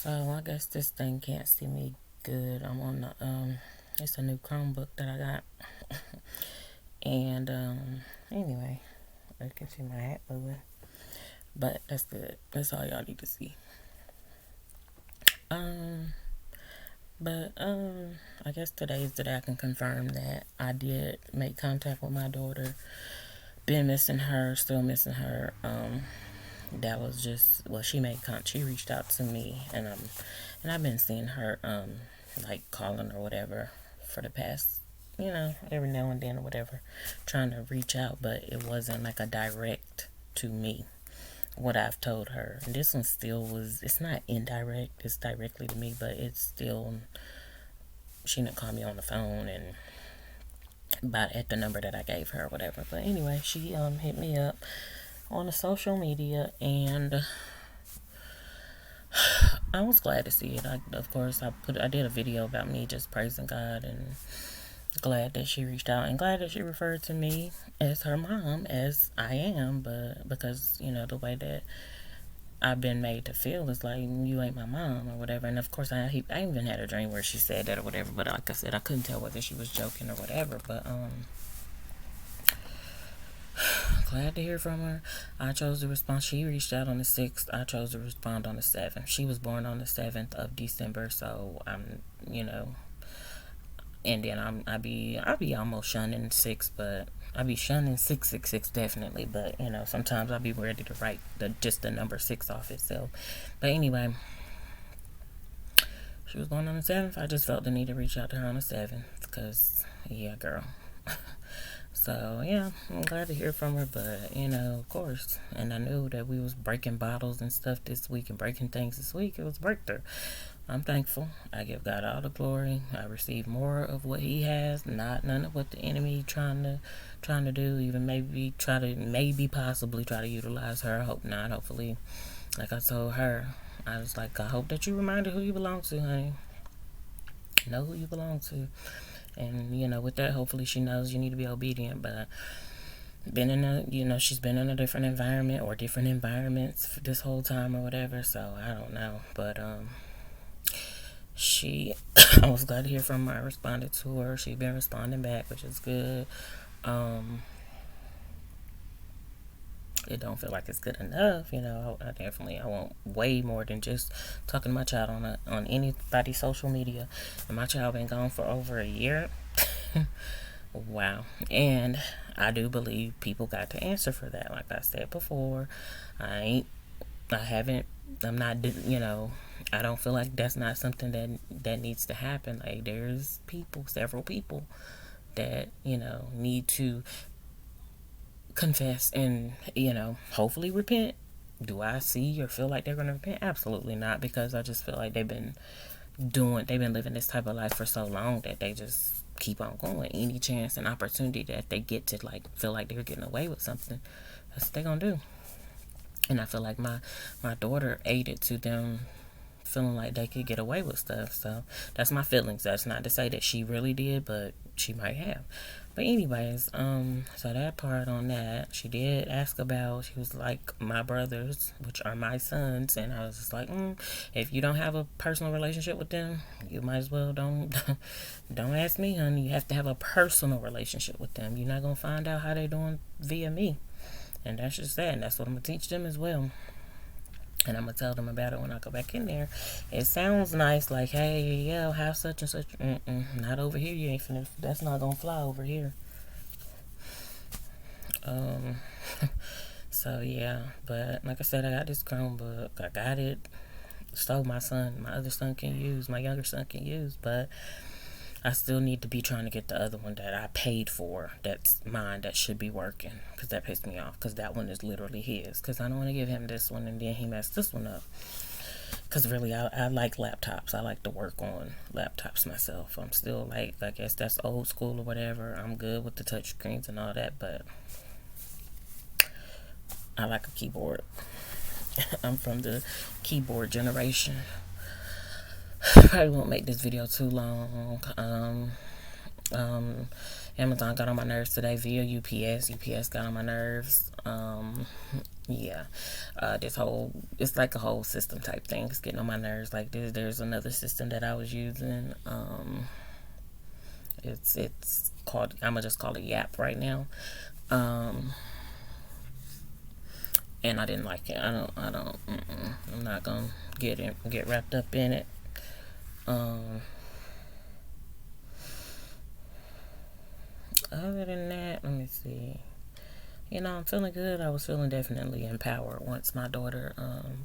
Oh, I guess this thing can't see me good. I'm on the it's a new Chromebook that I got. And anyway, I can see my hat moving. But that's good. That's all y'all need to see. Um but I guess today is the day I can confirm that I did make contact with my daughter. Been missing her, still missing her. That was just she reached out to me, and I've been seeing her like calling or whatever for the past, every now and then or whatever, trying to reach out, but it wasn't like a direct to me what I've told her. And this one still was, it's not indirect, it's directly to me, but it's still, she didn't call me on the phone and about at the number that I gave her or whatever. But anyway, she hit me up on the social media, and I was glad to see it. Of course, I did a video about me just praising God, and glad that she reached out, and glad that she referred to me as her mom, as I am. But because the way that I've been made to feel is like, you ain't my mom or whatever. And of course, I even had a dream where she said that or whatever. But like I said, I couldn't tell whether she was joking or whatever. But glad to hear from her. I chose to respond. She reached out on the 6th. I chose to respond on the 7th. She was born on the 7th of December, so and then I be almost shunning 6, but I be shunning 666 definitely. But sometimes I be ready to write just the number 6 off itself. But anyway, she was born on the 7th. I just felt the need to reach out to her on the 7th because, yeah, girl. So yeah, I'm glad to hear from her, but of course, and I knew that we was breaking bottles and stuff this week and breaking things this week. It was breakthrough. I'm thankful. I give God all the glory. I receive more of what He has, not none of what the enemy trying to do. Even maybe possibly try to utilize her. I hope not. Hopefully, like I told her, I was like, I hope that you remind her who you belong to, honey. Know who you belong to. And with that, hopefully she knows you need to be obedient. But she's been in a different environment or different environments for this whole time or whatever. So I don't know. But I was glad to hear from her. I responded to her. She's been responding back, which is good. It don't feel like it's good enough. I want way more than just talking to my child on anybody's social media. And my child been gone for over a year. Wow. And I do believe people got to answer for that. Like I said before, I haven't, I'm not, I don't feel like that's not something that needs to happen. Like, there's several people that, need to confess and, hopefully repent. Do I see or feel like they're going to repent? Absolutely not, because I just feel like they've been living this type of life for so long that they just keep on going. Any chance and opportunity that they get to feel like they're getting away with something, that's what they're going to do. And I feel like my daughter aided to them feeling like they could get away with stuff. So that's my feelings. That's not to say that she really did, but she might have. But anyways, so that part on that, she did ask about, she was like, my brothers, which are my sons, and I was just like, if you don't have a personal relationship with them, you might as well don't ask me, honey. You have to have a personal relationship with them. You're not gonna find out how they're doing via me. And that's just that, and that's what I'm gonna teach them as well. And I'm gonna tell them about it when I go back in there. It sounds nice, like, hey, yeah, have such and such. Not over here. You ain't finna. That's not gonna fly over here. So yeah, but like I said, I got this Chromebook. I got it. So my other son can use. My younger son can use, but I still need to be trying to get the other one that I paid for. That's mine. That should be working. Because that pissed me off. Because that one is literally his. Because I don't want to give him this one and then he messed this one up. Because really, I like laptops. I like to work on laptops myself. I'm still I guess that's old school or whatever. I'm good with the touch screens and all that. But I like a keyboard. I'm from the keyboard generation. Probably won't make this video too long. Amazon got on my nerves today via UPS. UPS got on my nerves. Yeah. This whole, it's like a whole system type thing. It's getting on my nerves. Like there's another system that I was using. It's called, I'm gonna just call it Yap right now. And I didn't like it. I'm not gonna get wrapped up in it. Other than that, let me see. I'm feeling good. I was feeling definitely empowered once my daughter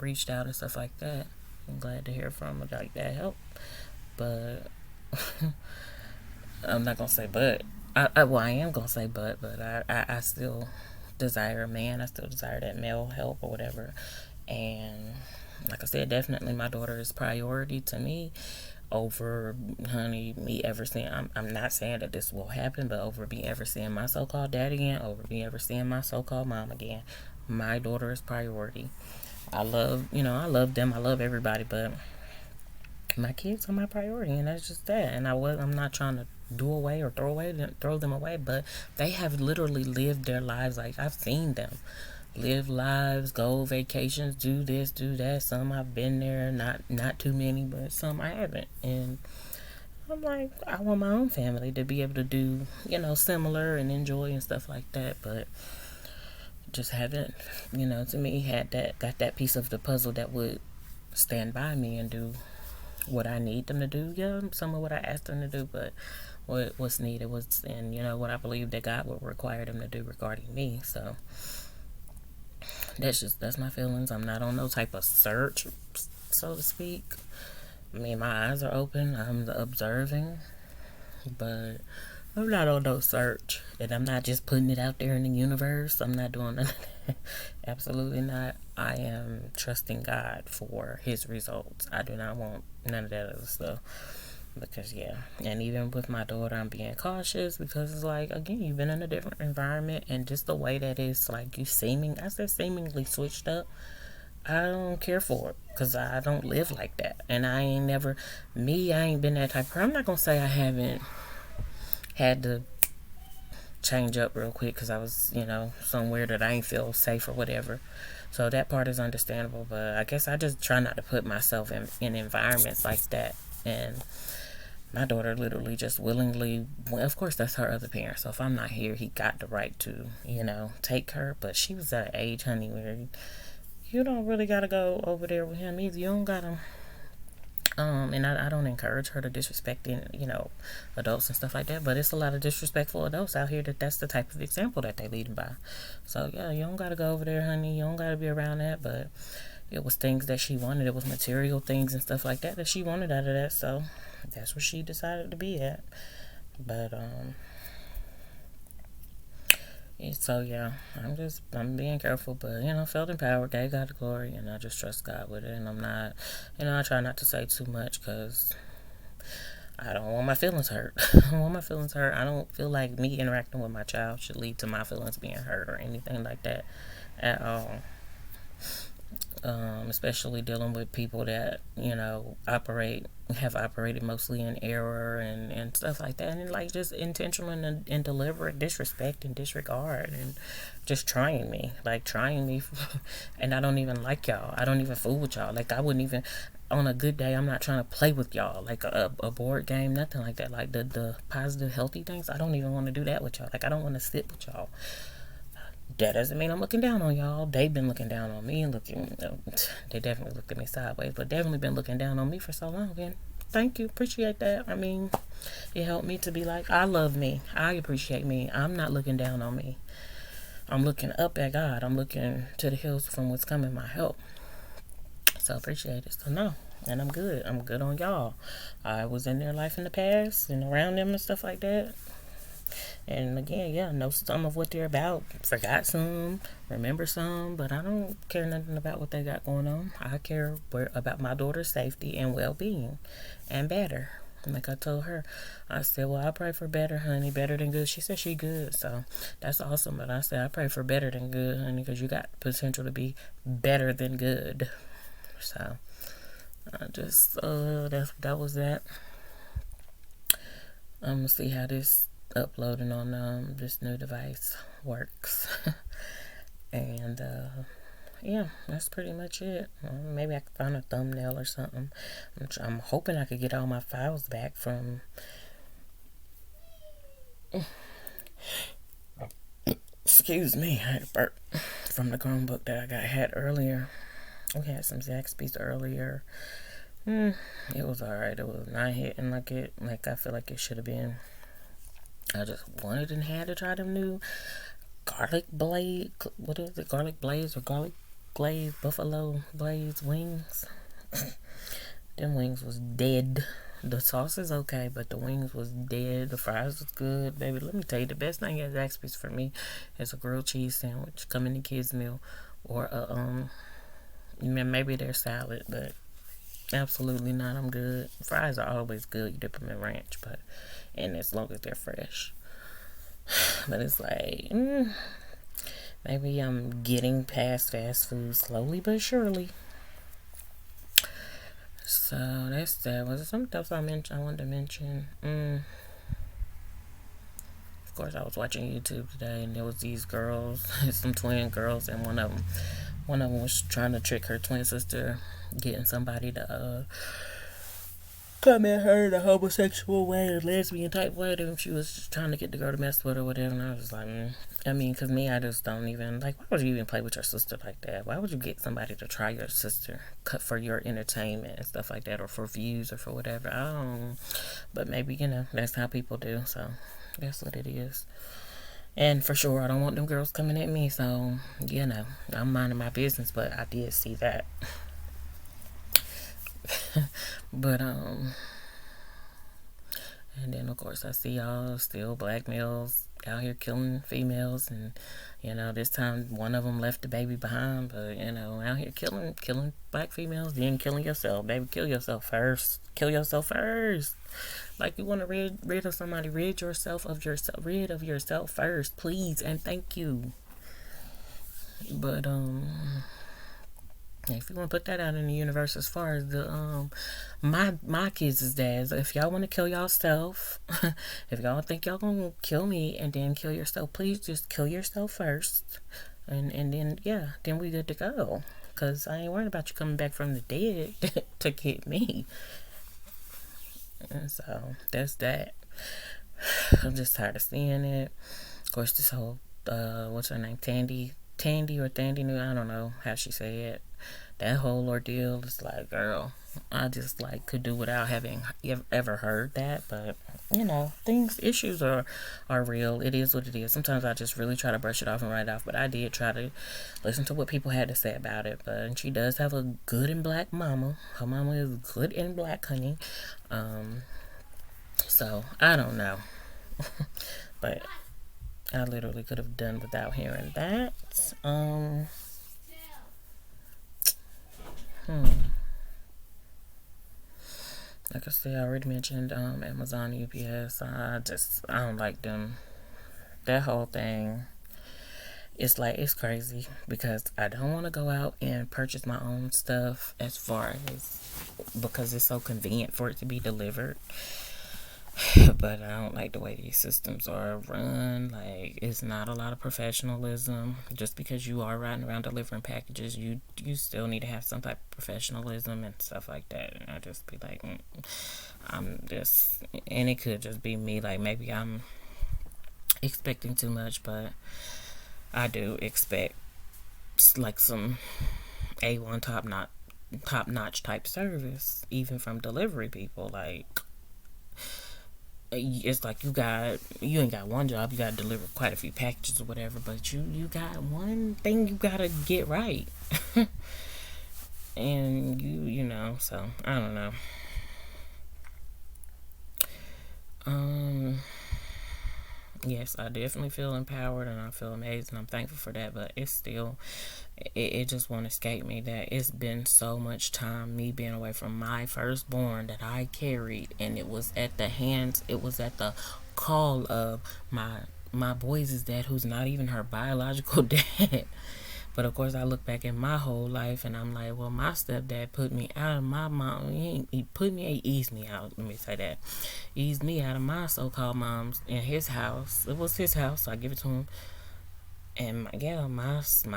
reached out and stuff like that. I'm glad to hear from her. Like, that helped. But I'm not gonna say but. Well, I am gonna say but I still desire a man. I still desire that male help or whatever. And like I said, definitely my daughter is priority to me over, honey, me ever seeing, I'm not saying that this will happen, but over me ever seeing my so-called dad again, over me ever seeing my so-called mom again. My daughter is priority. I love them. I love everybody, but my kids are my priority, and that's just that. And I'm not trying to do away or throw them away, but they have literally lived their lives. Like, I've seen them live lives, go vacations, do this, do that. Some I've been there, not too many, but some I haven't. And I'm like, I want my own family to be able to do, similar and enjoy and stuff like that. But just haven't, to me, got that piece of the puzzle that would stand by me and do what I need them to do. Yeah, some of what I asked them to do, but what's needed was, and what I believe that God would require them to do regarding me. So that's my feelings. I'm not on no type of search, so to speak. I mean, my eyes are open. I'm observing, but I'm not on no search. And I'm not just putting it out there in the universe. I'm not doing none of that. Absolutely not. I am trusting God for His results. I do not want none of that other stuff. Because, yeah. And even with my daughter, I'm being cautious because it's like, again, you've been in a different environment, and just the way that it's like seemingly switched up. I don't care for it because I don't live like that. And I ain't been that type of person. I'm not going to say I haven't had to change up real quick because I was, somewhere that I ain't feel safe or whatever. So that part is understandable. But I guess I just try not to put myself in environments like that. And my daughter literally just willingly, well, of course that's her other parent. So if I'm not here, he got the right to, take her. But she was at an age, honey, where you don't really got to go over there with him either. You don't got to. And I don't encourage her to disrespect, adults and stuff like that. But it's a lot of disrespectful adults out here that's the type of example that they leading by. So, yeah, you don't got to go over there, honey. You don't got to be around that. But it was things that she wanted. It was material things and stuff like that she wanted out of that. So that's where she decided to be at. But, so yeah, I'm being careful, but felt empowered, gave God the glory, and I just trust God with it. And I'm not, I try not to say too much because I don't want my feelings hurt. I don't want my feelings hurt. I don't feel like me interacting with my child should lead to my feelings being hurt or anything like that at all. Especially dealing with people that have operated mostly in error and stuff like that, and like just intentional and deliberate disrespect and disregard, and just trying me, and I don't even like y'all. I don't even fool with y'all. Like, I wouldn't even, on a good day, I'm not trying to play with y'all like a board game, nothing like that. Like the positive, healthy things, I don't even want to do that with y'all. Like, I don't want to sit with y'all. That doesn't mean I'm looking down on y'all. They've been looking down on me and they definitely looked at me sideways, but definitely been looking down on me for so long. And thank you, appreciate that. I mean, it helped me to be like, I love me, I appreciate me. I'm not looking down on me. I'm looking up at God. I'm looking to the hills from what's coming my help. So appreciate it. So no, and I'm good. I'm good on y'all. I was in their life in the past and around them and stuff like that. And again, yeah, know some of what they're about. Forgot some, remember some, but I don't care nothing about what they got going on. I care about my daughter's safety and well-being, and better. And like I told her, I said, well, I pray for better, honey, better than good. She said she good, so that's awesome. But I said, I pray for better than good, honey, because you got potential to be better than good. So I just that was that. I'm gonna see how this uploading on this new device works. And yeah, that's pretty much it. Maybe I could find a thumbnail or something. I'm hoping I could get all my files back from. Excuse me, I had a burp from the Chromebook that I had earlier. We had some Zaxby's earlier. It was alright. It was not hitting like I feel like it should have been. I just wanted and had to try them new garlic blade. What is it? Garlic blaze or garlic glaze buffalo blaze wings. Them wings was dead. The sauce is okay, but the wings was dead. The fries was good, baby. Let me tell you, the best thing at Zaxby's for me is a grilled cheese sandwich, come in the kids meal, or a maybe their salad, but absolutely not. I'm good. Fries are always good. You dip them in ranch, but and as long as they're fresh. But it's like maybe I'm getting past fast food slowly but surely. So that's that. Was there something else I wanted to mention? Of course, I was watching YouTube today, and there was these girls, some twin girls, and one of them was trying to trick her twin sister, getting somebody to come at her in a homosexual way, a lesbian type way. And she was just trying to get the girl to mess with her or whatever. And I was like, I mean, because me, I just don't even, like, why would you even play with your sister like that? Why would you get somebody to try your sister cut for your entertainment and stuff like that, or for views or for whatever? I don't, but maybe, that's how people do. So that's what it is. And for sure, I don't want them girls coming at me. So, I'm minding my business, but I did see that. But and then of course I see y'all still black males out here killing females, and this time one of them left the baby behind, but out here killing black females, then killing yourself, baby. Kill yourself first. Like, you want to rid of somebody, rid of yourself first, please and thank you. But if you want to put that out in the universe, as far as the my kids is that, if y'all want to kill yourself, if y'all think y'all gonna kill me and then kill yourself, please just kill yourself first, and then then we good to go. Cause I ain't worried about you coming back from the dead to get me. And so that's that. I'm just tired of seeing it. Of course, this whole what's her name, Tandy or Tandy New, I don't know how she say it. That whole ordeal is like, girl, I just could do without having ever heard that. But issues are real. It is what it is. Sometimes I just really try to brush it off and write it off. But I did try to listen to what people had to say about it. But she does have a good and black mama. Her mama is good and black, honey. So I don't know. But I literally could have done without hearing that. Like I said, I already mentioned Amazon, UPS. I don't like them. That whole thing, it's crazy, because I don't want to go out and purchase my own stuff, because it's so convenient for it to be delivered. But I don't like the way these systems are run. It's not a lot of professionalism. Just because you are riding around delivering packages, you still need to have some type of professionalism and stuff like that. And I just be like, and it could just be me. Maybe I'm expecting too much, but I do expect some A1 top notch type service, even from delivery people. It's you ain't got one job, you gotta deliver quite a few packages or whatever, but you got one thing you gotta get right. And so I don't know. Yes, I definitely feel empowered and I feel amazing. I'm thankful for that, but it's still, it just won't escape me that it's been so much time, me being away from my firstborn that I carried, and it was at the call of my boys' dad, who's not even her biological dad. But of course, I look back at my whole life and I'm like, well, my stepdad put me out of my mom. He eased me out. Let me say that. Eased me out of my so-called mom's in his house. It was his house, so I give it to him. And my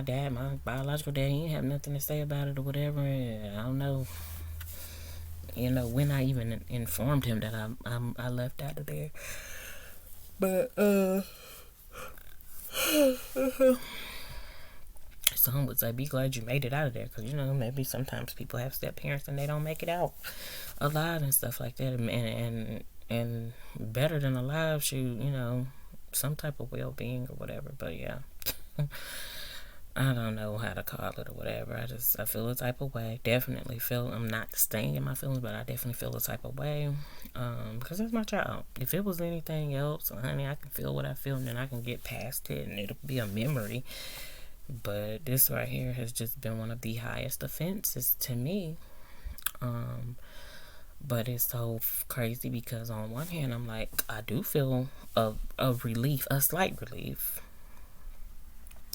dad, my biological dad, he didn't have nothing to say about it or whatever. I don't know, when I even informed him that I left out of there. But some would say, be glad you made it out of there, because maybe sometimes people have step parents and they don't make it out alive and stuff like that, and better than alive, some type of well-being or whatever. But yeah. I don't know how to call it or whatever. I feel a type of way. Definitely feel, I'm not staying in my feelings, but I definitely feel a type of way. Because it's my child. If it was anything else, honey, I can feel what I feel and then I can get past it and it'll be a memory. But this right here has just been one of the highest offenses to me. But it's so crazy because on one hand, I'm like, I do feel a relief, a slight relief.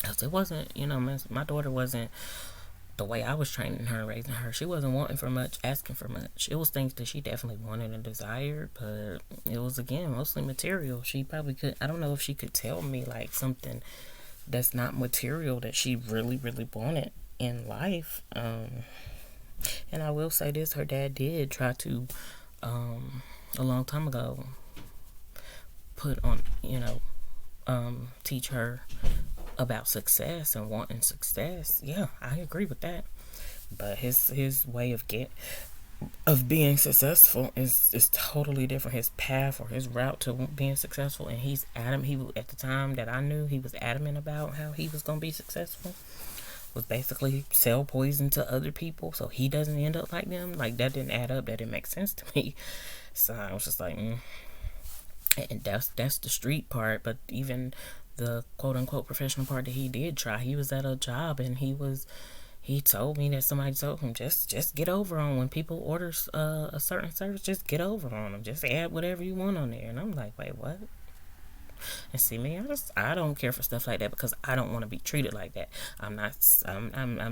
Because it wasn't, my daughter wasn't the way I was training her, raising her. She wasn't wanting for much, asking for much. It was things that she definitely wanted and desired, but it was, again, mostly material. She probably could, I don't know if she could tell me, like, something that's not material that she really, really wanted in life. And I will say this, her dad did try to, a long time ago, put on, teach her about success and wanting success. Yeah, I agree with that. But his way of being successful is totally different. His path or his route to being successful, and he's adamant. He, at the time that I knew, he was adamant about how he was gonna be successful. Was basically sell poison to other people so he doesn't end up like them. Like, that didn't add up. That didn't make sense to me. So I was just like, And that's the street part. But even the quote unquote professional part that he did try, he was at a job and he told me that somebody told him, just get over on when people order a certain service, just get over on them, just add whatever you want on there. And I'm like, wait, what? And see me, I don't care for stuff like that because I don't want to be treated like that. I'm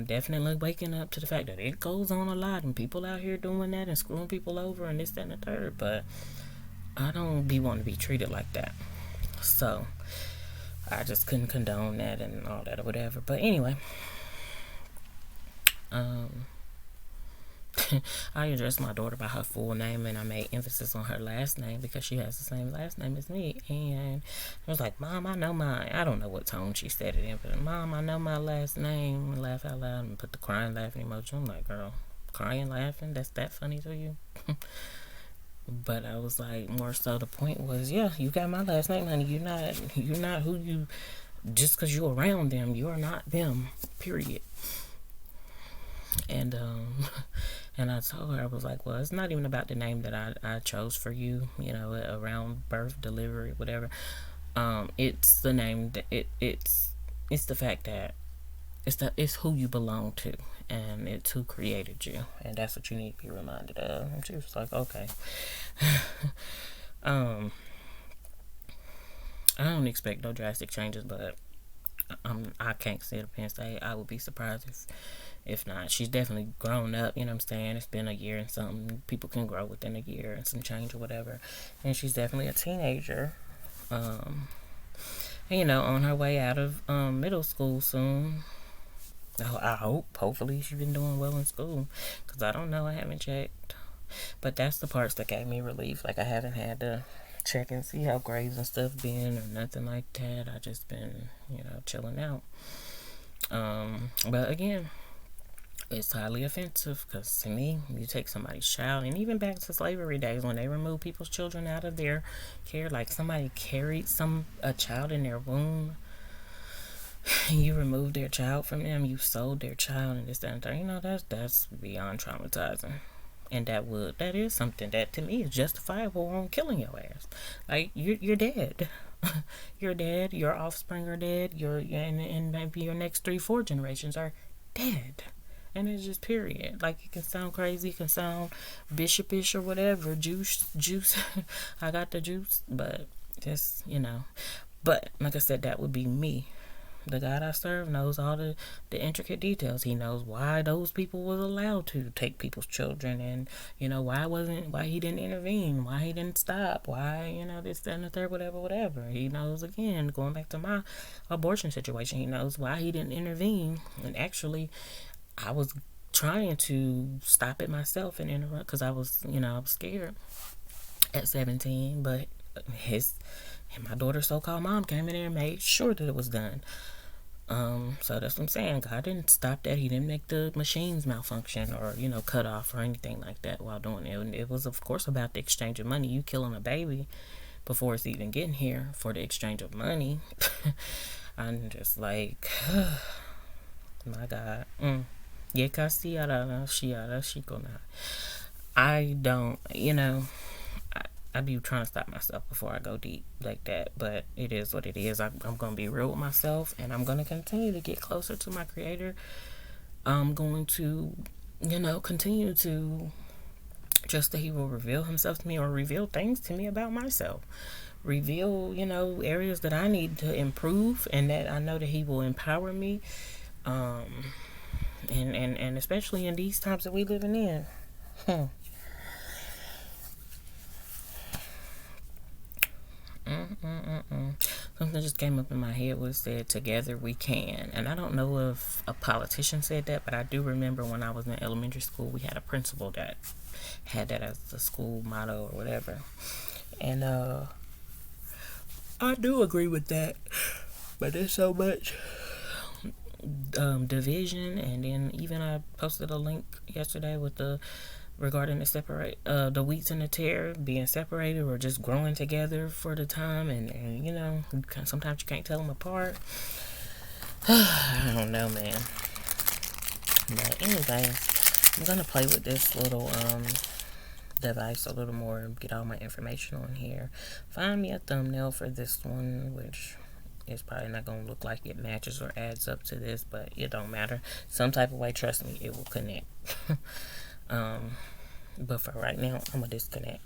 definitely waking up to the fact that it goes on a lot and people out here doing that and screwing people over and this, that, and the third. But I don't want to be treated like that. So I just couldn't condone that and all that or whatever. But anyway, I addressed my daughter by her full name and I made emphasis on her last name because she has the same last name as me. And I was like, Mom, I don't know what tone she said it in, but Mom, I know my last name. And laugh out loud and put the crying laughing emoji. I'm like, girl, crying laughing? That's that funny to you? But I was like, more so the point was, yeah, you got my last name, honey. You're not who you, just because you're around them, you're not them, period. And and I told her, I was like, well, it's not even about the name that I chose for you, around birth, delivery, whatever. It's the name that it's the fact that it's who you belong to, and it's who created you, and that's what you need to be reminded of. And she was like, okay. I don't expect no drastic changes, but I can't sit up and say I would be surprised if not. She's definitely grown up, you know what I'm saying? It's been a year and something. People can grow within a year and some change or whatever. And she's definitely a teenager. On her way out of middle school soon. I hope. Hopefully she's been doing well in school. Because I don't know. I haven't checked. But that's the parts that gave me relief. Like, I haven't had to check and see how grades and stuff been or nothing like that. I just been, chilling out. But again, it's highly offensive because to me, you take somebody's child, and even back to slavery days when they removed people's children out of their care, like somebody carried a child in their womb, and you removed their child from them, you sold their child, and this, that, and that. That's beyond traumatizing. And that is something that to me is justifiable on killing your ass. Like, you're dead. You're dead. Your offspring are dead. And maybe your next 3-4 generations are dead. And it's just period. Like, it can sound crazy, it can sound bishopish or whatever. Juice. I got the juice. But just, But like I said, that would be me. The God I serve knows all the intricate details. He knows why those people was allowed to take people's children, and why he didn't intervene, why he didn't stop, why this, that, and the third, whatever. He knows, again, going back to my abortion situation, he knows why he didn't intervene. And actually, I was trying to stop it myself and interrupt, because I was scared at 17, but my daughter's so-called mom came in there and made sure that it was done. So that's what I'm saying. God didn't stop that. He didn't make the machines malfunction or, cut off or anything like that while doing it. And it was, of course, about the exchange of money. You killing a baby before it's even getting here for the exchange of money. I'm just like, my God. I don't, I be trying to stop myself before I go deep like that, but it is what it is. I'm going to be real with myself, and I'm going to continue to get closer to my Creator. I'm going to, continue to trust that He will reveal Himself to me, or reveal things to me about myself. Reveal, areas that I need to improve, and that I know that He will empower me. And especially in these times that we living in. Something just came up in my head, was said, "Together we can." And I don't know if a politician said that, but I do remember when I was in elementary school, we had a principal that had that as the school motto or whatever. And I do agree with that, but there's so much division. And then even I posted a link yesterday with regarding the wheats and the tare being separated, or just growing together for the time, and sometimes you can't tell them apart. I don't know, man. But anyway, I'm gonna play with this little device a little more and get all my information on here. Find me a thumbnail for this one, which is probably not gonna look like it matches or adds up to this, but it don't matter. Some type of way, trust me, it will connect. But for right now, I'm gonna disconnect.